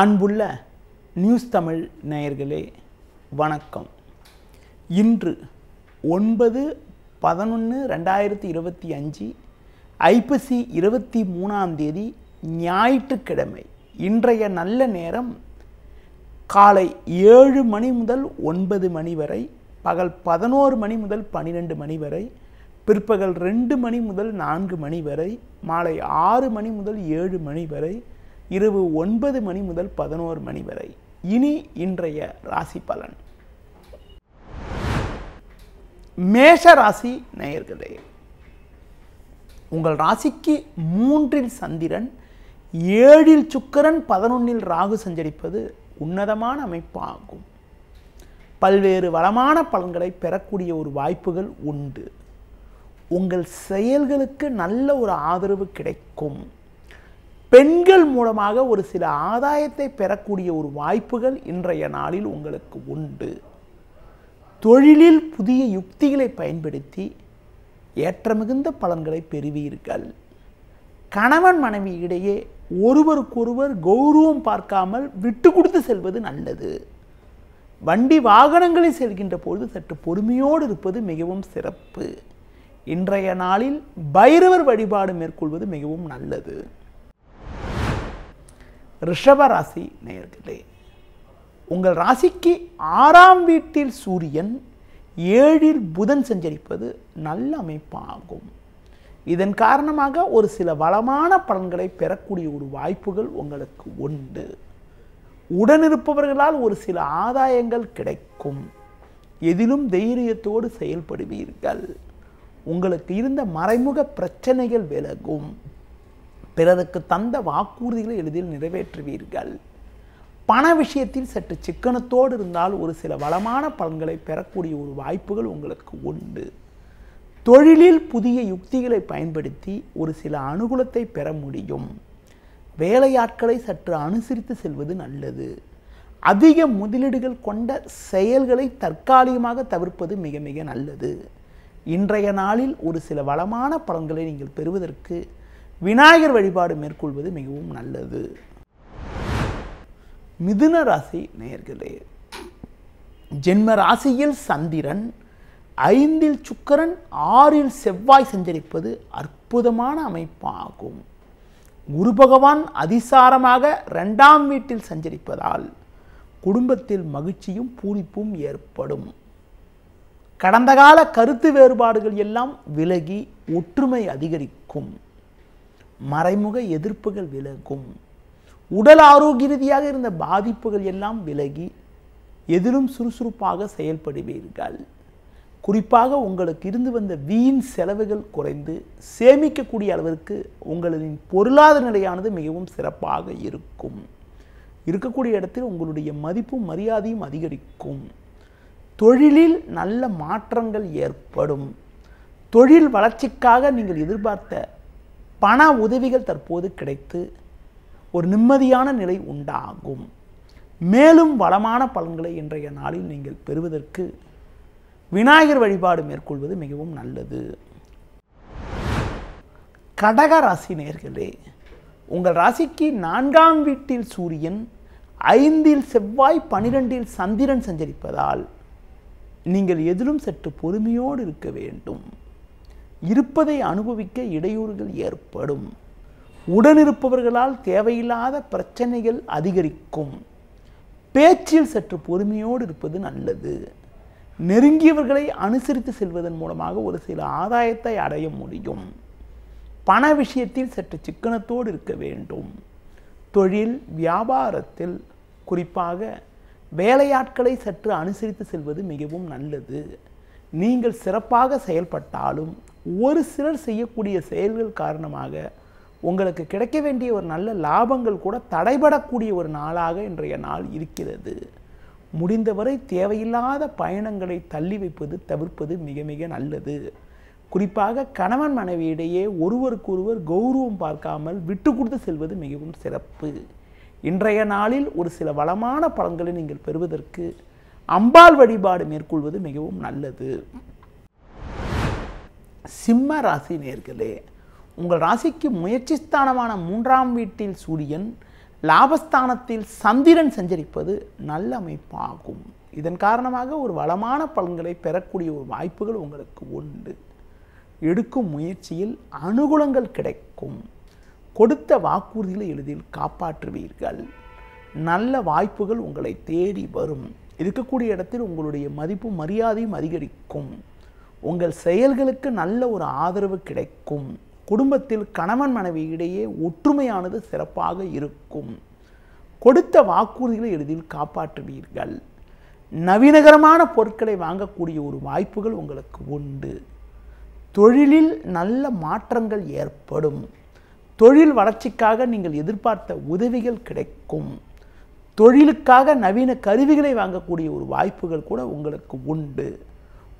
அன்புள்ள நியூஸ் தமிழ் நேயர்களே வணக்கம். இன்று 9/11/2025 ஐப்பசி 23ஆம் தேதி ஞாயிற்றுக்கிழமை. இன்றைய நல்ல நேரம் காலை 7 மணி முதல் 9 மணி வரை, பகல் 11 மணி முதல் 12 மணி வரை, பிற்பகல் 2 மணி முதல் 4 மணி வரை, மாலை 6 மணி முதல் 7 மணி வரை, இரவு 9 மணி முதல் 11 மணி வரை. இனி இன்றைய ராசி பலன். மேஷ ராசி நேயர்களே, உங்கள் ராசிக்கு 3இல் சந்திரன், 7இல் சுக்கிரன், 11இல் ராகு சஞ்சரிப்பது உன்னதமான அமைப்பாகும். பல்வேறு வளமான பலன்களை பெறக்கூடிய ஒரு வாய்ப்புகள் உண்டு. உங்கள் செயல்களுக்கு நல்ல ஒரு ஆதரவு கிடைக்கும். பெண்கள் மூலமாக ஒரு சில ஆதாயத்தை பெறக்கூடிய ஒரு வாய்ப்புகள் இன்றைய நாளில் உங்களுக்கு உண்டு. தொழிலில் புதிய யுக்திகளை பயன்படுத்தி ஏற்றமிகுந்த பலன்களை பெறுவீர்கள். கணவன் மனைவி இடையே ஒருவருக்கொருவர் கௌரவம் பார்க்காமல் விட்டு கொடுத்து செல்வது நல்லது. வண்டி வாகனங்களில் செல்கின்ற பொழுது சற்று பொறுமையோடு இருப்பது மிகவும் சிறப்பு. இன்றைய நாளில் பைரவர் வழிபாடு மேற்கொள்வது மிகவும் நல்லது. ரிஷப ராசி நேயர்களே, உங்கள் ராசிக்கு 6ஆம் வீட்டில் சூரியன், 7இல் புதன் சஞ்சரிப்பது நல்ல அமைப்பாகும். இதன் காரணமாக ஒரு சில வளமான பலன்களை பெறக்கூடிய ஒரு வாய்ப்புகள் உங்களுக்கு உண்டு. உடனிருப்பவர்களால் ஒரு சில ஆதாயங்கள் கிடைக்கும். எதிலும் தைரியத்தோடு செயல்படுவீர்கள். உங்களுக்கு இருந்த மறைமுக பிரச்சனைகள் விலகும். பிறருக்கு தந்த வாக்குறுதிகளை எளிதில் நிறைவேற்றுவீர்கள். பண விஷயத்தில் சற்று சிக்கனத்தோடு இருந்தால் ஒரு சில வளமான பலன்களை பெறக்கூடிய ஒரு வாய்ப்புகள் உங்களுக்கு உண்டு. தொழிலில் புதிய யுக்திகளை பயன்படுத்தி ஒரு சில அனுகூலத்தை பெற முடியும். வேலையாட்களை சற்று அனுசரித்து செல்வது நல்லது. அதிக முதலீடுகள் கொண்ட செயல்களை தற்காலிகமாக தவிர்ப்பது மிக மிக நல்லது. இன்றைய நாளில் ஒரு சில வளமான பலன்களை நீங்கள் பெறுவதற்கு விநாயகர் வழிபாடு மேற்கொள்வது மிகவும் நல்லது. மிதுன ராசி நேயர்களே, ஜென்ம ராசியில் சந்திரன், 5இல் சுக்கிரன், 6இல் செவ்வாய் சஞ்சரிப்பது அற்புதமான அமைப்பாகும். குரு பகவான் அதிசாரமாக 2ஆம் வீட்டில் சஞ்சரிப்பதால் குடும்பத்தில் மகிழ்ச்சியும் பூரிப்பும் ஏற்படும். கடந்த கால கருத்து வேறுபாடுகள் எல்லாம் விலகி ஒற்றுமை அதிகரிக்கும். மறைமுக எதிர்ப்புகள் விலகும். உடல் ஆரோக்கிய ரீதியாக இருந்த பாதிப்புகள் எல்லாம் விலகி எதிலும் சுறுசுறுப்பாக செயல்படுவீர்கள். குறிப்பாக உங்களுக்கு இருந்து வந்த வீண் செலவுகள் குறைந்து சேமிக்கக்கூடிய அளவிற்கு உங்களின் பொருளாதார நிலையானது மிகவும் சிறப்பாக இருக்கும். இருக்கக்கூடிய இடத்தில் உங்களுடைய மதிப்பும் மரியாதையும் அதிகரிக்கும். தொழிலில் நல்ல மாற்றங்கள் ஏற்படும். தொழில் வளர்ச்சிக்காக நீங்கள் எதிர்பார்த்த பண உதவிகள் தற்போது கிடைத்து ஒரு நிம்மதியான நிலை உண்டாகும். மேலும் வளமான பலன்களை இன்றைய நாளில் நீங்கள் பெறுவதற்கு விநாயகர் வழிபாடு மேற்கொள்வது மிகவும் நல்லது. கடக ராசி நேயர்களே, உங்கள் ராசிக்கு 4ஆம் வீட்டில் சூரியன், 5இல் செவ்வாய், 12இல் சந்திரன் சஞ்சரிப்பதால் நீங்கள் எதிலும் சற்று பொறுமையோடு இருக்க வேண்டும். இருப்பதை அனுபவிக்க இடையூறுகள் ஏற்படும். உடனிருப்பவர்களால் தேவையில்லாத பிரச்சனைகள் அதிகரிக்கும். பேச்சில் சற்று பொறுமையோடு இருப்பது நல்லது. நெருங்கியவர்களை அனுசரித்து செல்வதன் மூலமாக ஒரு சில ஆதாயத்தை அடைய முடியும். பண விஷயத்தில் சற்று சிக்கனத்தோடு இருக்க வேண்டும். தொழில் வியாபாரத்தில் குறிப்பாக வேலையாட்களை சற்று அனுசரித்து செல்வது மிகவும் நல்லது. நீங்கள் சிறப்பாக செயல்பட்டாலும் ஒரு சிலர் செய்யக்கூடிய செயல்கள் காரணமாக உங்களுக்கு கிடைக்க வேண்டிய ஒரு நல்ல லாபங்கள் கூட தடைபடக்கூடிய ஒரு நாளாக இன்றைய நாள் இருக்கிறது. முடிந்தவரை தேவையில்லாத பயணங்களை தள்ளி வைப்பது தவிர்ப்பது மிக மிக நல்லது. குறிப்பாக கணவன் மனைவியிடையே ஒருவருக்கொருவர் கௌரவம் பார்க்காமல் விட்டு கொடுத்து செல்வது மிகவும் சிறப்பு. இன்றைய நாளில் ஒரு சில வளமான பலன்களை நீங்கள் பெறுவதற்கு அம்பாள் வழிபாடு மேற்கொள்வது மிகவும் நல்லது. சிம்ம ராசி நேயர்களே, உங்கள் ராசிக்கு முயற்சி ஸ்தானமான 3ஆம் வீட்டில் சூரியன், லாபஸ்தானத்தில் சந்திரன் சஞ்சரிப்பது நல்ல அமைப்பாகும். இதன் காரணமாக ஒரு வளமான பலன்களை பெறக்கூடிய ஒரு வாய்ப்புகள் உங்களுக்கு உண்டு. எடுக்கும் முயற்சியில் அனுகூலங்கள் கிடைக்கும். கொடுத்த வாக்குறுதிகளை எளிதில் காப்பாற்றுவீர்கள். நல்ல வாய்ப்புகள் உங்களை தேடி வரும். இருக்கக்கூடிய இடத்தில் உங்களுடைய மதிப்பு மரியாதையும் அதிகரிக்கும். உங்கள் செயல்களுக்கு நல்ல ஒரு ஆதரவு கிடைக்கும். குடும்பத்தில் கணவன் மனைவி இடையே ஒற்றுமையானது சிறப்பாக இருக்கும். கொடுத்த வாக்குறுதிகளை எளிதில் காப்பாற்றுவீர்கள். நவீனகரமான பொருட்களை வாங்கக்கூடிய ஒரு வாய்ப்புகள் உங்களுக்கு உண்டு. தொழிலில் நல்ல மாற்றங்கள் ஏற்படும். தொழில் வளர்ச்சிக்காக நீங்கள் எதிர்பார்த்த உதவிகள் கிடைக்கும். தொழிலுக்காக நவீன கருவிகளை வாங்கக்கூடிய ஒரு வாய்ப்புகள் கூட உங்களுக்கு உண்டு.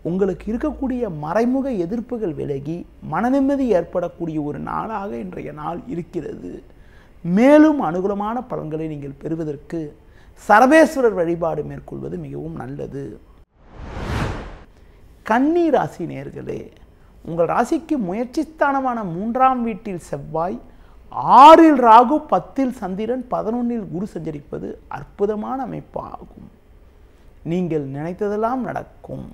உங்களுக்கு இருக்கக்கூடிய மறைமுக எதிர்ப்புகள் விலகி மனநிம்மதி ஏற்படக்கூடிய ஒரு நாளாக இன்றைய நாள் இருக்கிறது. மேலும் அனுகூலமான பலன்களை நீங்கள் பெறுவதற்கு சரபேஸ்வரர் வழிபாடு மேற்கொள்வது மிகவும் நல்லது. கன்னி ராசி நேயர்களே, உங்கள் ராசிக்கு முயற்சி ஸ்தானமான 3ஆம் வீட்டில் செவ்வாய், 6இல் ராகு, 10இல் சந்திரன், 11இல் குரு சஞ்சரிப்பது அற்புதமான அமைப்பாகும். நீங்கள் நினைத்ததெல்லாம் நடக்கும்.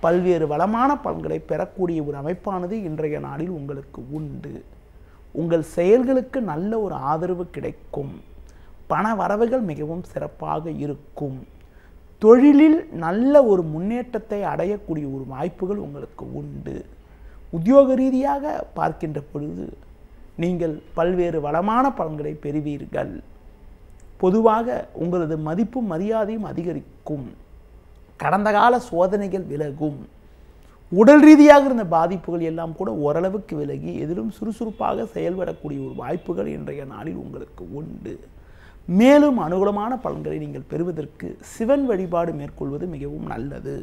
பல்வேறு வளமான பலன்களை பெறக்கூடிய ஒரு அமைப்பானது இன்றைய நாளில் உங்களுக்கு உண்டு. உங்கள் செயல்களுக்கு நல்ல ஒரு ஆதரவு கிடைக்கும். பண வரவுகள் மிகவும் சிறப்பாக இருக்கும். தொழிலில் நல்ல ஒரு முன்னேற்றத்தை அடையக்கூடிய ஒரு வாய்ப்புகள் உங்களுக்கு உண்டு. உத்தியோக ரீதியாக பார்க்கின்ற பொழுது நீங்கள் பல்வேறு வளமான பலன்களை பெறுவீர்கள். பொதுவாக உங்களது மதிப்பும் மரியாதையும் அதிகரிக்கும். கடந்த கால சோதனைகள் விலகும். உடல் ரீதியாக இருந்த பாதிப்புகள் எல்லாம் கூட ஓரளவுக்கு விலகி எதிலும் சுறுசுறுப்பாக செயல்படக்கூடிய ஒரு வாய்ப்புகள் இன்றைய நாளில் உங்களுக்கு உண்டு. மேலும் அனுகூலமான பலன்களை நீங்கள் பெறுவதற்கு சிவன் வழிபாடு மேற்கொள்வது மிகவும் நல்லது.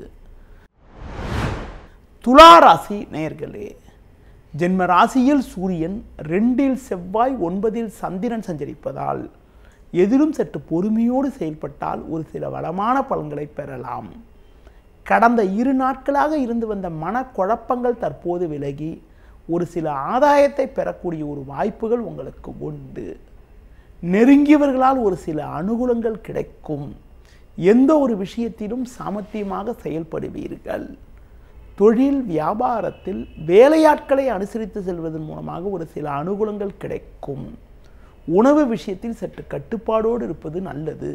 துலா ராசி நேயர்களே, ஜென்ம ராசியில் சூரியன், 2இல் செவ்வாய், 9இல் சந்திரன் சஞ்சரிப்பதால் எதிலும் சற்று பொறுமையோடு செயல்பட்டால் ஒரு சில வளமான பலன்களை பெறலாம். கடந்த 2 நாட்களாக இருந்து வந்த மனக்குழப்பங்கள் தற்போது விலகி ஒரு சில ஆதாயத்தை பெறக்கூடிய ஒரு வாய்ப்புகள் உங்களுக்கு உண்டு. நெருங்கியவர்களால் ஒரு சில அனுகூலங்கள் கிடைக்கும். எந்த ஒரு விஷயத்திலும் சாமர்த்தியமாக செயல்படுவீர்கள். தொழில் வியாபாரத்தில் வேலையாட்களை அனுசரித்து செல்வதன் மூலமாக ஒரு சில அனுகூலங்கள் கிடைக்கும். உணவு விஷயத்தில் சற்று கட்டுப்பாடோடு இருப்பது நல்லது.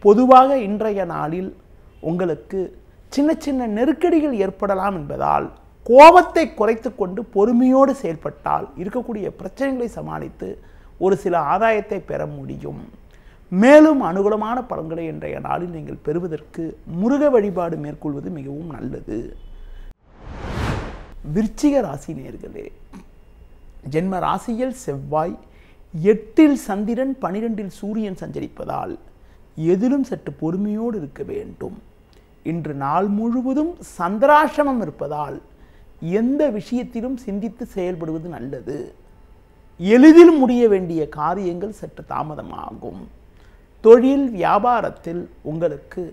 பொதுவாக இன்றைய நாளில் உங்களுக்கு சின்ன சின்ன நெருக்கடிகள் ஏற்படலாம் என்பதால் கோபத்தை குறைத்து கொண்டு பொறுமையோடு செயல்பட்டால் இருக்கக்கூடிய பிரச்சனைகளை சமாளித்து ஒரு சில ஆதாயத்தை பெற முடியும். மேலும் அனுகூலமான பலன்களை இன்றைய நாளில் நீங்கள் பெறுவதற்கு முருக வழிபாடு மேற்கொள்வது மிகவும் நல்லது. விருச்சிக ராசி நேயர்களே, ஜென்ம ராசியில் செவ்வாய், 8இல் சந்திரன், 12இல் சூரியன் சஞ்சரிப்பதால் எதிலும் சற்று பொறுமையோடு இருக்க வேண்டும். இன்று நாள் முழுவதும் சந்திராசிரமம் இருப்பதால் எந்த விஷயத்திலும் சிந்தித்து செயல்படுவது நல்லது. எளிதில் முடிய வேண்டிய காரியங்கள் சற்று தாமதமாகும். தொழில் வியாபாரத்தில் உங்களுக்கு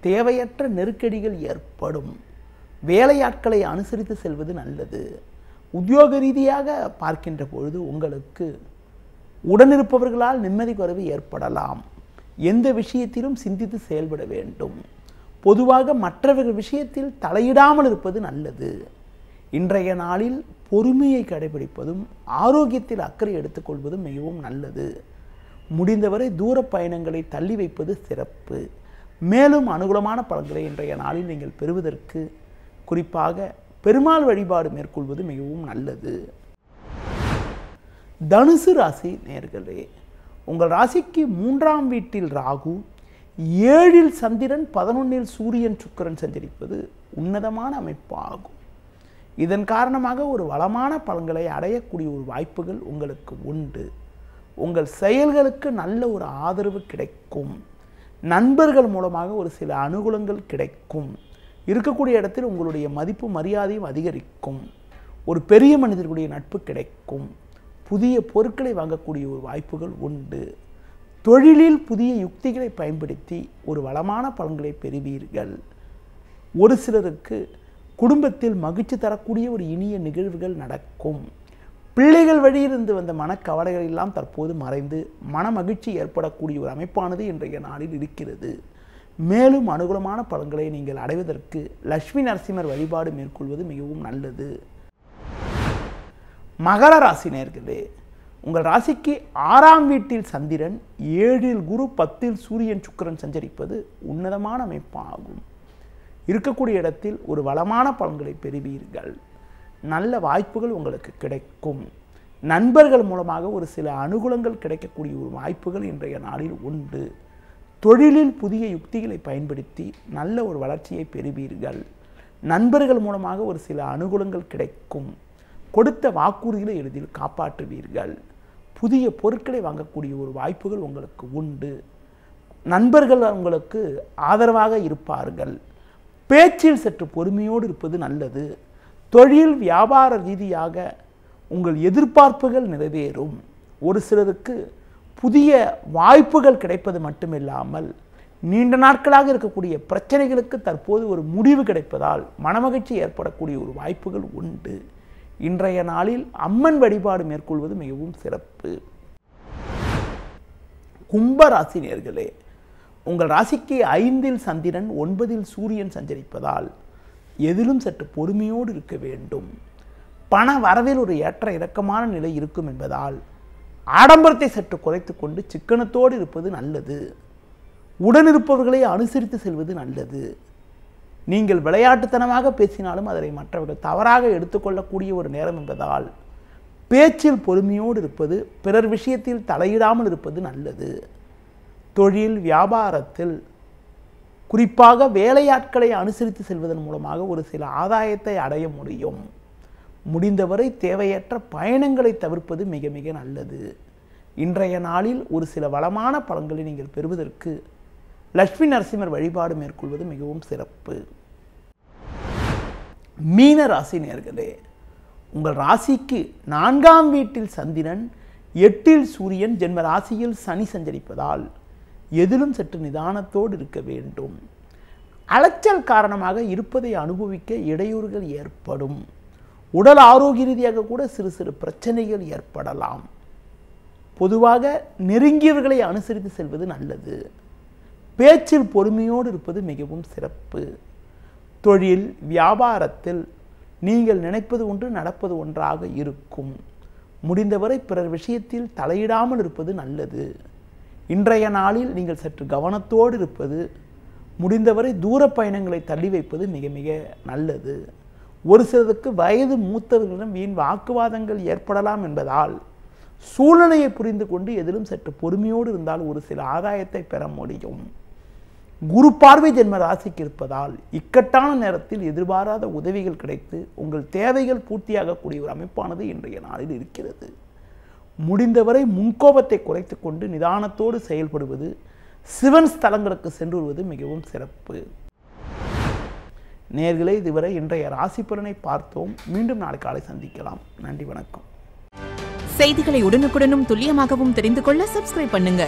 தேவையற்ற நெருக்கடிகள் ஏற்படும். வேலையாட்களை அனுசரித்து செல்வது நல்லது. உத்தியோக ரீதியாக பார்க்கின்ற பொழுது உங்களுக்கு உடனிருப்பவர்களால் நிம்மதி குறைவு ஏற்படலாம். எந்த விஷயத்திலும் சிந்தித்து செயல்பட வேண்டும். பொதுவாக மற்றவர்கள் விஷயத்தில் தலையிடாமல் இருப்பது நல்லது. இன்றைய நாளில் பொறுமையை கடைபிடிப்பதும் ஆரோக்கியத்தில் அக்கறை எடுத்துக்கொள்வதும் மிகவும் நல்லது. முடிந்தவரை தூர பயணங்களை தள்ளி வைப்பது சிறப்பு. மேலும் அனுகூலமான பலன்களை இன்றைய நாளில் நீங்கள் பெறுவதற்கு குறிப்பாக பெருமாள் வழிபாடு மேற்கொள்வது மிகவும் நல்லது. தனுசு ராசி நேயர்களே, உங்கள் ராசிக்கு 3ஆம் வீட்டில் ராகு, 7இல் சந்திரன், 11இல் சூரியன் சுக்கிரன் சஞ்சரிப்பது உன்னதமான அமைப்பாகும். இதன் காரணமாக ஒரு வளமான பலன்களை அடையக்கூடிய ஒரு வாய்ப்புகள் உங்களுக்கு உண்டு. உங்கள் செயல்களுக்கு நல்ல ஒரு ஆதரவு கிடைக்கும். நண்பர்கள் மூலமாக ஒரு சில அனுகூலங்கள் கிடைக்கும். இருக்கக்கூடிய இடத்தில் உங்களுடைய மதிப்பு மரியாதையும் அதிகரிக்கும். ஒரு பெரிய மனிதர்களுடைய நட்பு கிடைக்கும். புதிய பொருட்களை வாங்கக்கூடிய ஒரு வாய்ப்புகள் உண்டு. தொழிலில் புதிய யுக்திகளை பயன்படுத்தி ஒரு வளமான பலன்களை பெறுவீர்கள். ஒரு சிலருக்கு குடும்பத்தில் மகிழ்ச்சி தரக்கூடிய ஒரு இனிய நிகழ்வுகள் நடக்கும். பிள்ளைகள் வழியிலிருந்து வந்த மனக்கவலைகள் எல்லாம் தற்போது மறைந்து மன மகிழ்ச்சி ஏற்படக்கூடிய ஒரு அமைப்பானது இன்றைய நாளில் இருக்கிறது. மேலும் அனுகூலமான பலன்களை நீங்கள் அடைவதற்கு லட்சுமி நரசிம்மர் வழிபாடு மேற்கொள்வது மிகவும் நல்லது. மகர ராசி நேயர்களே, உங்கள் ராசிக்கு 6ஆம் வீட்டில் சந்திரன், 7இல் குரு, 10இல் சூரியன் சுக்கிரன் சஞ்சரிப்பது உன்னதமான அமைப்பாகும். இருக்கக்கூடிய இடத்தில் ஒரு வளமான பலன்களை பெறுவீர்கள். நல்ல வாய்ப்புகள் உங்களுக்கு கிடைக்கும். நண்பர்கள் மூலமாக ஒரு சில அனுகூலங்கள் கிடைக்கக்கூடிய ஒரு வாய்ப்புகள் இன்றைய நாளில் உண்டு. தொழிலில் புதிய யுக்திகளை பயன்படுத்தி நல்ல ஒரு வளர்ச்சியை பெறுவீர்கள். நண்பர்கள் மூலமாக ஒரு சில அனுகூலங்கள் கிடைக்கும். கொடுத்த வாக்குறுதிகளை எளிதில் காப்பாற்றுவீர்கள். புதிய பொருட்களை வாங்கக்கூடிய ஒரு வாய்ப்புகள் உங்களுக்கு உண்டு. நண்பர்கள் உங்களுக்கு ஆதரவாக இருப்பார்கள். பேச்சில் சற்று பொறுமையோடு இருப்பது நல்லது. தொழில் வியாபார ரீதியாக உங்கள் எதிர்பார்ப்புகள் நிறைவேறும். ஒரு சிலருக்கு புதிய வாய்ப்புகள் கிடைப்பது மட்டுமில்லாமல் நீண்ட நாட்களாக இருக்கக்கூடிய பிரச்சனைகளுக்கு தற்போது ஒரு முடிவு கிடைப்பதால் மனமகிழ்ச்சி ஏற்படக்கூடிய ஒரு வாய்ப்புகள் உண்டு. இன்றைய நாளில் அம்மன் வழிபாடு மேற்கொள்வது மிகவும் சிறப்பு. கும்பராசி நேயர்களே, உங்கள் ராசிக்கு 5இல் சந்திரன், 9இல் சூரியன் சஞ்சரிப்பதால் எதிலும் சற்று பொறுமையோடு இருக்க வேண்டும். பண வரவில் ஒரு ஏற்ற இறக்கமான நிலை இருக்கும் என்பதால் ஆடம்பரத்தை சற்று குறைத்து கொண்டு சிக்கனத்தோடு இருப்பது நல்லது. உடனிருப்பவர்களை அனுசரித்து செல்வது நல்லது. நீங்கள் விளையாட்டுத்தனமாக பேசினாலும் அதனை மற்றவர்கள் தவறாக எடுத்துக்கொள்ளக்கூடிய ஒரு நேரம் என்பதால் பேச்சில் பொறுமையோடு இருப்பது, பிறர் விஷயத்தில் தலையிடாமல் இருப்பது நல்லது. தொழில் வியாபாரத்தில் குறிப்பாக வேலையாட்களை அனுசரித்து செல்வதன் மூலமாக ஒரு சில ஆதாயத்தை அடைய முடியும். முடிந்தவரை தேவையற்ற பயணங்களை தவிர்ப்பது மிக மிக நல்லது. இன்றைய நாளில் ஒரு சில வளமான பலன்களை நீங்கள் பெறுவதற்கு லட்சுமி நரசிம்மர் வழிபாடு மேற்கொள்வது மிகவும் சிறப்பு. மீன ராசி நேயர்களே, உங்கள் ராசிக்கு 4ஆம் வீட்டில் சந்திரன், 8இல் சூரியன், ஜென்ம ராசியில் சனி சஞ்சரிப்பதால் எதிலும் சற்று நிதானத்தோடு இருக்க வேண்டும். அலைச்சல் காரணமாக இருப்பதை அனுபவிக்க இடையூறுகள் ஏற்படும். உடல் ஆரோக்கிய ரீதியாக கூட சிறு சிறு பிரச்சனைகள் ஏற்படலாம். பொதுவாக நெருங்கியவர்களை அனுசரித்து செல்வது நல்லது. பேச்சில் பொறுமையோடு இருப்பது மிகவும் சிறப்பு. தொழில் வியாபாரத்தில் நீங்கள் நினைப்பது ஒன்று நடப்பது ஒன்றாக இருக்கும். முடிந்தவரை பிறர் விஷயத்தில் தலையிடாமல் இருப்பது நல்லது. இன்றைய நாளில் நீங்கள் சற்று கவனத்தோடு இருப்பது, முடிந்தவரை தூர பயணங்களை தள்ளி வைப்பது மிக மிக நல்லது. ஒரு சிலருக்கு வயது மூத்தவர்களிடம் வீண் வாக்குவாதங்கள் ஏற்படலாம் என்பதால் சூழ்நிலையை புரிந்து கொண்டு எதிலும் சற்று பொறுமையோடு இருந்தால் ஒரு சில ஆதாயத்தை பெற முடியும். குரு பார்வை ஜென்ம ராசிக்கு இருப்பதால் இக்கட்டான நேரத்தில் எதிர்பாராத உதவிகள் கிடைத்து உங்கள் தேவைகள் பூர்த்தியாகக்கூடிய ஒரு அமைப்பானது இன்றைய நாளில் இருக்கிறது. முடிந்தவரை முன்கோபத்தை குறைத்து கொண்டு நிதானத்தோடு செயல்படுவது, சிவன் ஸ்தலங்களுக்கு சென்று வருவது மிகவும் சிறப்பு. நேயர்களே, இதுவரை இன்றைய ராசி பலனை பார்த்தோம். மீண்டும் நாளை காலை சந்திக்கலாம். நன்றி, வணக்கம். செய்திகளை உடனுக்குடனும் துல்லியமாகவும் தெரிந்து கொள்ள சப்ஸ்கிரைப் பண்ணுங்க.